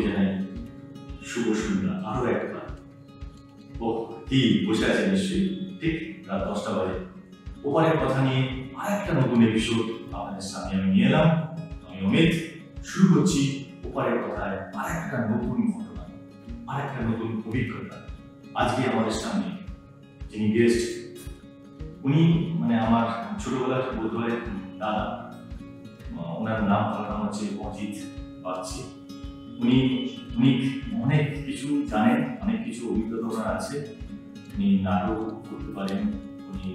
জানাই শুভ সন্ধ্যা আরো একবার। ও কি বসে আছে নিশ্চয়ই, ঠিক রাত 10টা বাজে। ওপারের কথা নিয়ে আর একটা নতুন এপিসোড আপনাদের সামনে আমি নিয়ে এলাম। আমি অমিত, শুরু করছি ওপারের কথায় আর একটা নতুন ঘটনা, আর একটা নতুন অভিজ্ঞতা। আজকে আমাদের সামনে যিনি গেস্ট, উনি মানে আমার ছোটবেলার বলতে হয় দাদা। ওনার নাম হচ্ছে অজিত বাগচি। উনি অনেক কিছু জানেন, অনেক কিছু অভিজ্ঞতা ওনার আছে। উনি নাটক করতে পারেন, উনি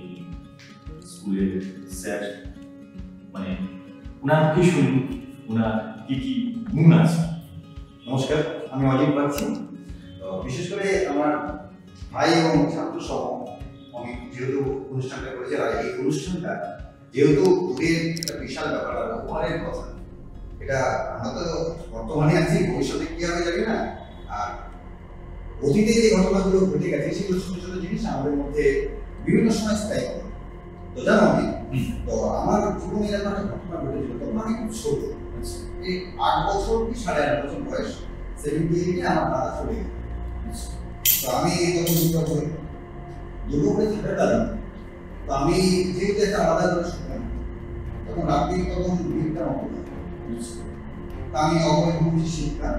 স্কুলের স্যার, মানে ওনার কি শুনুন ওনার কি কি গুণ আছে। নমস্কার, আমি অজিত বাগচি। বিশেষ করে আমার ভাই এবং ছাত্র সহ আমি যেহেতু অনুষ্ঠানটা করেছি, আর এই অনুষ্ঠানটা যেহেতু ওদের একটা বিশাল ব্যাপার, আর ওপারের কথা, এটা আমরা তো বর্তমানে আছি, ভবিষ্যতে কি হবে জানি না। আর অতীতে যে ঘটনাগুলো ঘটে গেছে সেগুলো ছোট ছোট জিনিস আমাদের মধ্যে বিভিন্ন সময় স্থায়ী করে। তো জানো আমি, তো আমার জীবনে এরকম একটা ঘটনা ঘটেছিল, তখন আমি খুব ছোট, এই 8 বছর কি 8.5 বছর বয়স। 78-এ আমার দাদা চলে গেল। তো আমি তখন দুর্গাপুরে থাকাকালীন, তো আমি যেহেতু একটা আলাদা করে শুনলাম, তখন রাত্রি তখন 2টা মতো। তা আমি অবৈধ শিক্ষা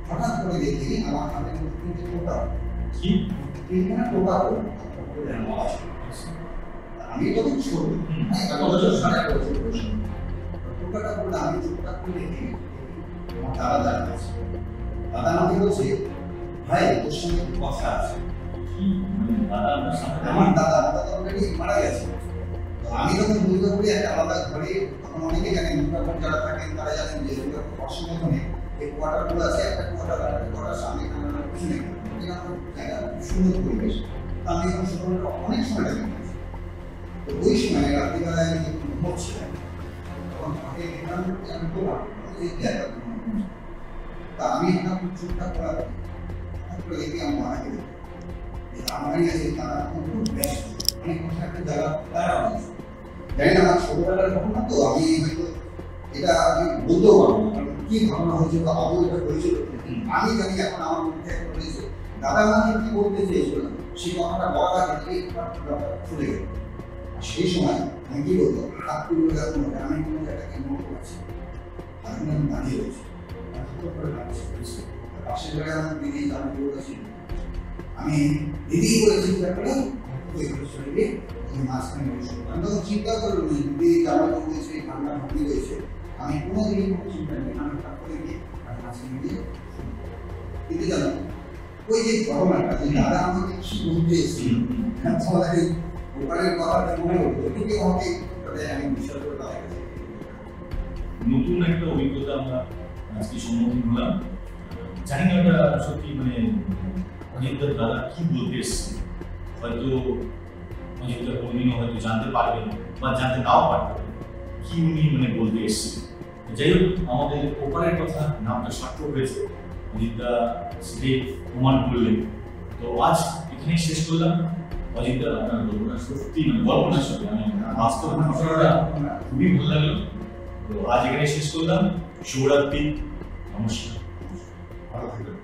হঠাৎ করে দেখি আমার হাতের মধ্যে 3টে টোকা, কি 3খানা টোকা পড়ে। আমি তখন ছোট, 1 বছর 8.5 বছর বয়স। টোকাটা পড়লে আমি চোখটা খুলে দেখি আমার দাদা দাঁড়িয়ে আছে। দাদা আমাকে বলছে, ভাই তোর সঙ্গে একটু কথা আছে। আমার দাদা অলরেডি মারা গেছে। তো আমি তখন দুর্গাপুরে একটা আলাদা ঘরে, তখন অনেকে জানেন দুর্গাপুর যারা থাকেন তারা জানেন যে দুর্গাপুর অসমতনে এই কোয়ার্টারগুলো আছে, একটা কোয়ার্টার আর একটা কোয়ার্টার সামনে পিছনে জায়গা, সুন্দর পরিবেশ। তা আমি এখন ছোটবেলা অনেক সময় লাগে। তো ওই সময় রাত্রিবেলায় আমি ঘুমোচ্ছিলাম, তখন আমাকে দেখলাম যে আমি দৌড়াবো, তা আমি একটা চোখটা খোলা তারপরে দেখি আমি মারা গেল। আমারই আছে তারা খুব ব্যস্ত, অনেক কথা একটা জায়গা তারা জানি না। আমার ছোটবেলার ঘটনা তো, আমি হয়তো এটা আমি বলতেও পারবো না কি ঘটনা হয়েছিল বা আবু এটা হয়েছিল। আমি জানি এখন আমার মধ্যে একটা হয়েছে, দাদা আমাকে কি বলতে চেয়েছিল সেই কথাটা বলার আগে চলে গেল। সেই সময় আমি কি বলতো, হাত তুলে যখন আমি কোনো জায়গাকে নোট করছি, তখন আমি দাঁড়িয়ে রয়েছি, পাশের জায়গায় আমার দিদি আমি বলেছি, আমি দিদি বলেছি ব্যাপারে চলে গিয়ে মাঝখানে বসে। আমি তখন চিন্তা করলাম দিদি জামা বলেছে, ঠান্ডা ভাবি রয়েছে, আমি কোনোদিনই কোনো চিন্তা নেই, আমি তারপরে গিয়ে মাঝখানে গিয়ে। কিন্তু জানো ওই যে ঘটনাটা, যে দাদা আমাকে কি বলতে এসেছিল, তোমাদের ওপারের কথাটা মনে হলো, কিন্তু আমাকে আমি বিশ্বাস করে দাঁড়িয়ে গেছি। নতুন একটা অভিজ্ঞতা আমরা আজকে সম্মুখীন হলাম। জানি না ওটা সত্যি মানে অজিতদার দাদা কি বলতে এসছে, হয়তো অজিতদা কোনোদিনও হয়তো জানতে পারবেন বা জানতে নাও পারবেন কি উনি মানে বলতে এসছে। যাই হোক, আমাদের ওপারের কথা নামটা সার্থক হয়েছে, অজিতদা সেটাই প্রমাণ করলেন। তো আজ এখানেই শেষ করলাম। অজিতদা আপনার গল্পটা সত্যি মানে গল্পনার সাথে আমি বাস্তব ঘটনাটা খুবই ভালো লাগলো। তো আজ এখানে শেষ করলাম। শুভরাত্রি, নমস্কার, ভালো থাকবেন।